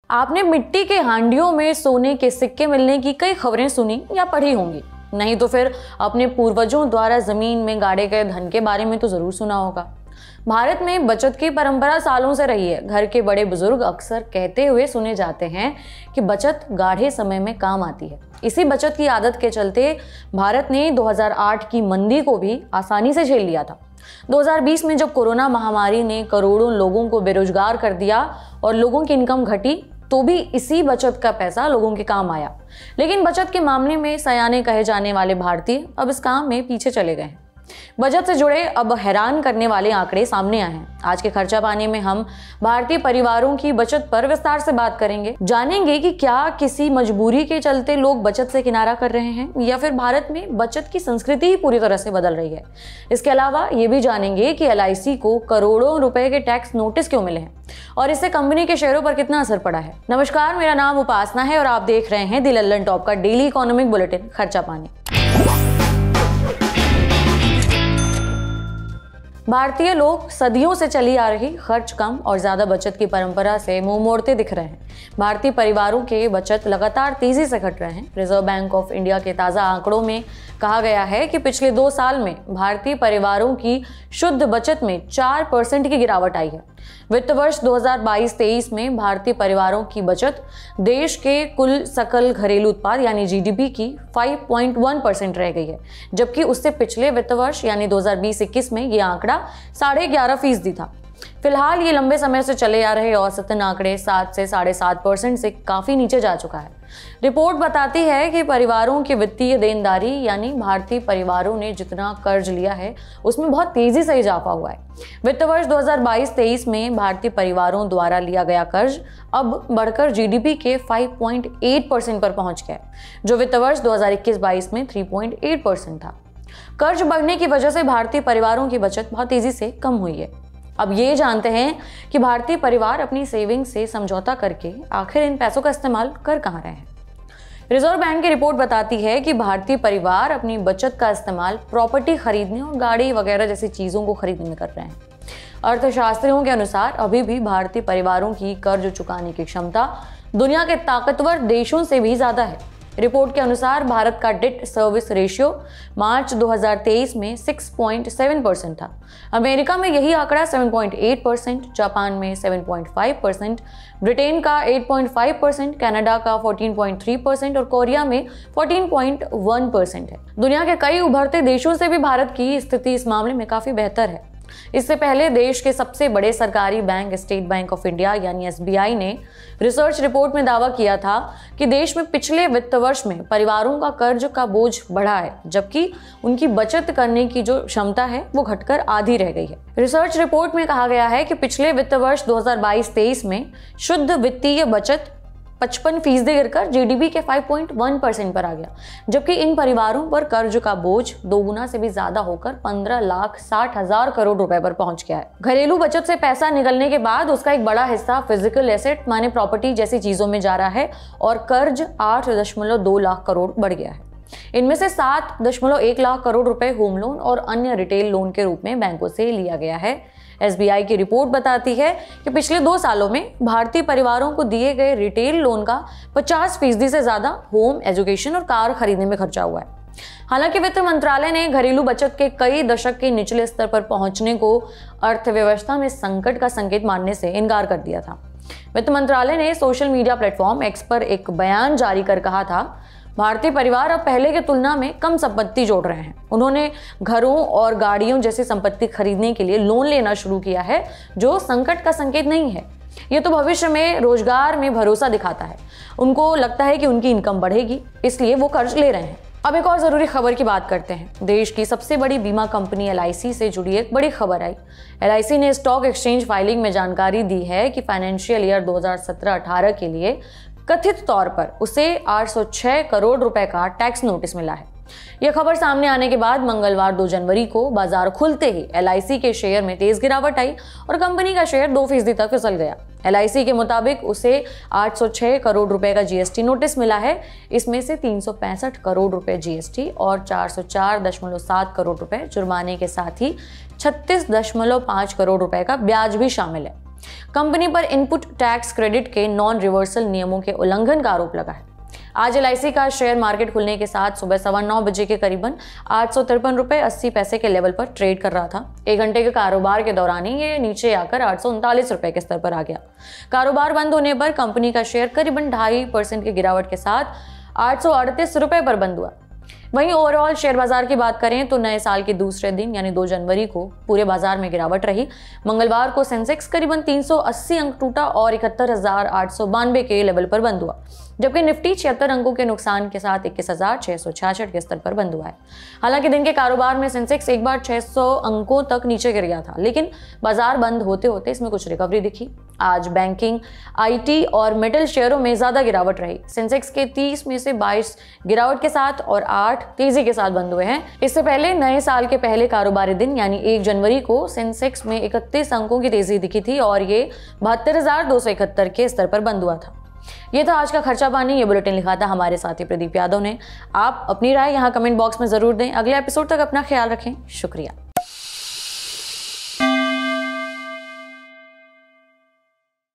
आपने मिट्टी के हांडियों में सोने के सिक्के मिलने की कई खबरें सुनी या पढ़ी होंगी, नहीं तो फिर अपने पूर्वजों द्वारा जमीन में गाड़े गए धन के बारे में तो जरूर सुना होगा। भारत में बचत की परंपरा सालों से रही है। घर के बड़े बुजुर्ग अक्सर कहते हुए सुने जाते हैं कि बचत गाढ़े समय में काम आती है। इसी बचत की आदत के चलते भारत ने 2008 की मंदी को भी आसानी से झेल लिया था। 2020 में जब कोरोना महामारी ने करोड़ों लोगों को बेरोजगार कर दिया और लोगों की इनकम घटी, तो भी इसी बचत का पैसा लोगों के काम आया। लेकिन बचत के मामले में सयाने कहे जाने वाले भारतीय अब इस काम में पीछे चले गए हैं। बचत से जुड़े अब हैरान करने वाले आंकड़े सामने आए हैं। आज के खर्चा पानी में हम भारतीय परिवारों की बचत पर विस्तार से बात करेंगे। जानेंगे कि क्या किसी मजबूरी के चलते लोग बचत से किनारा कर रहे हैं या फिर भारत में बचत की संस्कृति ही पूरी तरह से बदल रही है। इसके अलावा ये भी जानेंगे कि LIC को करोड़ों रुपए के टैक्स नोटिस क्यों मिले हैं और इससे कंपनी के शेयरों पर कितना असर पड़ा है। नमस्कार, मेरा नाम उपासना है और आप देख रहे हैं द लल्लन टॉप का डेली इकोनॉमिक बुलेटिन खर्चा पानी। भारतीय लोग सदियों से चली आ रही खर्च कम और ज्यादा बचत की परंपरा से मुंह मोड़ते दिख रहे हैं। भारतीय परिवारों के बचत लगातार तेजी से घट रहे हैं। रिजर्व बैंक ऑफ इंडिया के ताजा आंकड़ों में कहा गया है कि पिछले 2 साल में भारतीय परिवारों की शुद्ध बचत में 4% की गिरावट आई है। वित्त वर्ष 2022-23 में भारतीय परिवारों की बचत देश के कुल सकल घरेलू उत्पाद यानी GDP की 5.1% रह गई है, जबकि उससे पिछले वित्त वर्ष यानी 2020-21 में ये आंकड़ा 11.5% था। फिलहाल ये लंबे समय से चले आ रहे औसतन आंकड़े 7 से 7.5% से काफी नीचे जा चुका है। रिपोर्ट बताती है कि परिवारों की वित्तीय देनदारी यानी भारतीय परिवारों ने जितना कर्ज लिया है उसमें बहुत तेजी से इजाफा हुआ है। वित्त वर्ष 2022-23 में भारतीय परिवारों द्वारा लिया गया कर्ज अब बढ़कर GDP के 5.8% पर पहुंच गया, जो वित्त वर्ष 2021-22 में 3.8% था। कर्ज बढ़ने की वजह से भारतीय परिवारों की बचत बहुत तेजी से कम हुई है। अब ये जानते हैं कि भारतीय परिवार अपनी सेविंग से समझौता करके आखिर इन पैसों का इस्तेमाल कर कहां रहे हैं। रिजर्व बैंक की रिपोर्ट बताती है कि भारतीय परिवार अपनी बचत का इस्तेमाल प्रॉपर्टी खरीदने और गाड़ी वगैरह जैसी चीजों को खरीदने में कर रहे हैं। अर्थशास्त्रियों के अनुसार अभी भी भारतीय परिवारों की कर्ज चुकाने की क्षमता दुनिया के ताकतवर देशों से भी ज्यादा है। रिपोर्ट के अनुसार भारत का डेट सर्विस रेशियो मार्च 2023 में 6.7% था। अमेरिका में यही आंकड़ा 7.8%, जापान में 7.5%, ब्रिटेन का 8.5%, कनाडा का 14.3% और कोरिया में 14.1% है। दुनिया के कई उभरते देशों से भी भारत की स्थिति इस मामले में काफी बेहतर है। इससे पहले देश के सबसे बड़े सरकारी bank state bank of India यानी SBI ने रिसर्च रिपोर्ट में दावा किया था कि देश में पिछले वित्त वर्ष में परिवारों का कर्ज का बोझ बढ़ा है, जबकि उनकी बचत करने की जो क्षमता है वो घटकर आधी रह गई है। रिसर्च रिपोर्ट में कहा गया है कि पिछले वित्त वर्ष 2022-23 में शुद्ध वित्तीय बचत 55% गिरकर GDP के 5.1% पर आ गया, जबकि इन परिवारों पर कर्ज का बोझ 2 गुना से भी ज्यादा होकर 15,60,000 करोड़ रुपए पर पहुंच गया है। घरेलू बचत से पैसा निकलने के बाद उसका एक बड़ा हिस्सा फिजिकल एसेट माने प्रॉपर्टी जैसी चीजों में जा रहा है और कर्ज 8.2 लाख करोड़ बढ़ गया है। इनमें से 7.1 लाख करोड़ रुपए होम लोन और अन्य रिटेल लोन के रूप में बैंकों से लिया गया है। SBI की रिपोर्ट बताती है कि पिछले 2 सालों में भारतीय परिवारों को दिए गए रिटेल लोन का 50% से ज्यादा होम, एजुकेशन और कार खरीदने में खर्चा हुआ है। हालांकि वित्त मंत्रालय ने घरेलू बचत के कई दशक के निचले स्तर पर पहुंचने को अर्थव्यवस्था में संकट का संकेत मानने से इनकार कर दिया था। वित्त मंत्रालय ने सोशल मीडिया प्लेटफॉर्म X पर एक बयान जारी कर कहा था, भारतीय परिवार अब पहले की तुलना में कम संपत्ति जोड़ रहे हैं। उन्होंने घरों और गाड़ियों जैसी संपत्ति खरीदने के लिए लोन लेना शुरू किया है, जो संकट का संकेत नहीं है। ये तो भविष्य में रोजगार में भरोसा दिखाता है। उनको लगता है कि उनकी इनकम बढ़ेगी, इसलिए वो कर्ज ले रहे हैं। अब एक और जरूरी खबर की बात करते हैं। देश की सबसे बड़ी बीमा कंपनी LIC से जुड़ी एक बड़ी खबर आई। LIC ने स्टॉक एक्सचेंज फाइलिंग में जानकारी दी है कि फाइनेंशियल ईयर 2017-18 के लिए कथित तौर पर उसे 806 करोड़ रुपए का टैक्स नोटिस मिला है। यह खबर सामने आने के बाद मंगलवार 2 जनवरी को बाजार खुलते ही LIC के शेयर में तेज गिरावट आई और कंपनी का शेयर 2% तक फिसल गया। LIC के मुताबिक उसे 806 करोड़ रुपए का GST नोटिस मिला है। इसमें से 365 करोड़ रुपए GST और 404.7 करोड़ रुपए जुर्माने के साथ ही 36.5 करोड़ रुपए का ब्याज भी शामिल है। कंपनी पर इनपुट टैक्स क्रेडिट के नॉन रिवर्सल नियमों के उल्लंघन का आरोप लगा है। आज LIC का शेयर मार्केट खुलने के साथ सुबह 9:15 बजे के करीबन 853 रुपए 80 पैसे के लेवल पर ट्रेड कर रहा था। 1 घंटे के कारोबार के दौरान ही ये नीचे आकर 839 रुपए के स्तर पर आ गया। कारोबार बंद होने पर कंपनी का शेयर करीबन 2.5% की गिरावट के साथ 838 रुपए पर बंद हुआ। वहीं ओवरऑल शेयर बाजार की बात करें तो नए साल के दूसरे दिन यानी 2 जनवरी को पूरे बाजार में गिरावट रही। मंगलवार को सेंसेक्स करीबन 380 अंक टूटा और 71,892 के लेवल पर बंद हुआ, जबकि निफ्टी 76 अंकों के नुकसान के साथ 21,666 के स्तर पर बंद हुआ है। हालांकि दिन के कारोबार में सेंसेक्स एक बार 600 अंकों तक नीचे गिर गया था, लेकिन बाजार बंद होते होते इसमें कुछ रिकवरी दिखी। आज बैंकिंग, IT और मेटल शेयरों में ज्यादा गिरावट रही। सेंसेक्स के 30 में से 22 गिरावट के साथ और 8 तेजी के साथ बंद हुए हैं। इससे पहले नए साल के पहले कारोबारी दिन यानी 1 जनवरी को सेंसेक्स में 31 अंकों की तेजी दिखी थी और ये 72,271 के स्तर पर बंद हुआ था। ये था आज का खर्चा पानी। ये बुलेटिन लिखा था हमारे साथी प्रदीप यादव ने। आप अपनी राय यहाँ कमेंट बॉक्स में जरूर दें। अगले एपिसोड तक अपना ख्याल रखें। शुक्रिया।